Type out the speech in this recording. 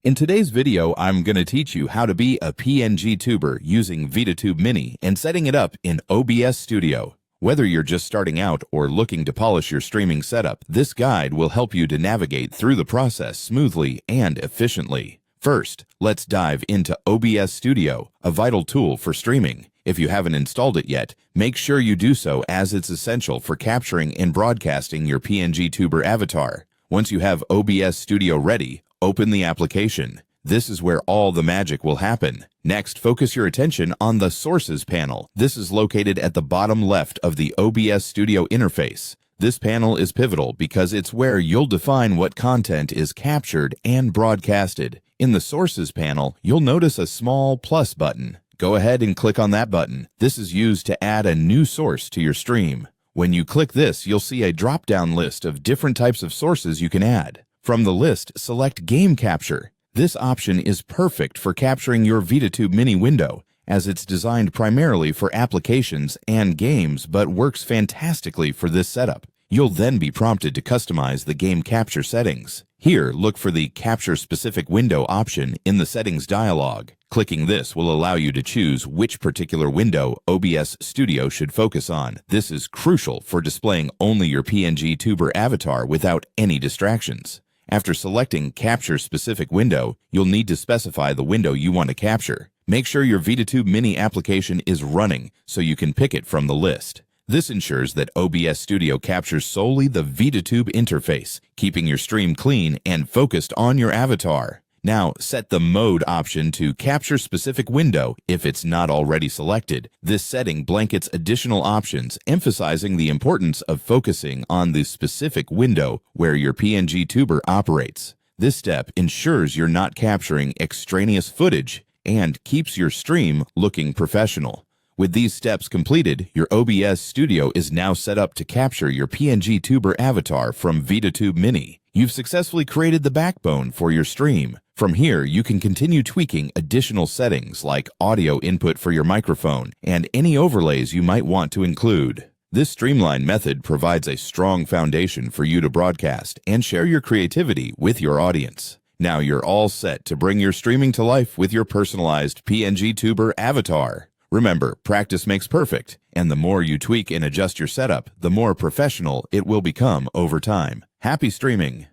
In today's video, I'm going to teach you how to be a Pngtuber using Veadotube Mini and setting it up in OBS Studio. Whether you're just starting out or looking to polish your streaming setup, this guide will help you to navigate through the process smoothly and efficiently. First, let's dive into OBS Studio, a vital tool for streaming. If you haven't installed it yet, make sure you do so as it's essential for capturing and broadcasting your Pngtuber avatar. Once you have OBS Studio ready, open the application. This is where all the magic will happen. Next, focus your attention on the Sources panel. This is located at the bottom left of the OBS Studio interface. This panel is pivotal because it's where you'll define what content is captured and broadcasted. In the Sources panel, you'll notice a small plus button. Go ahead and click on that button. This is used to add a new source to your stream. When you click this, you'll see a drop-down list of different types of sources you can add. From the list, select Game Capture. This option is perfect for capturing your Veadotube Mini window, as it's designed primarily for applications and games but works fantastically for this setup. You'll then be prompted to customize the game capture settings. Here, look for the Capture Specific Window option in the Settings dialog. Clicking this will allow you to choose which particular window OBS Studio should focus on. This is crucial for displaying only your Pngtuber avatar without any distractions. After selecting Capture Specific Window, you'll need to specify the window you want to capture. Make sure your Veadotube Mini application is running so you can pick it from the list. This ensures that OBS Studio captures solely the Veadotube interface, keeping your stream clean and focused on your avatar. Now, set the Mode option to Capture Specific Window if it's not already selected. This setting blankets additional options, emphasizing the importance of focusing on the specific window where your Pngtuber operates. This step ensures you're not capturing extraneous footage and keeps your stream looking professional. With these steps completed, your OBS Studio is now set up to capture your Pngtuber avatar from Veadotube Mini. You've successfully created the backbone for your stream. From here, you can continue tweaking additional settings like audio input for your microphone and any overlays you might want to include. This streamlined method provides a strong foundation for you to broadcast and share your creativity with your audience. Now you're all set to bring your streaming to life with your personalized Pngtuber avatar. Remember, practice makes perfect, and the more you tweak and adjust your setup, the more professional it will become over time. Happy streaming!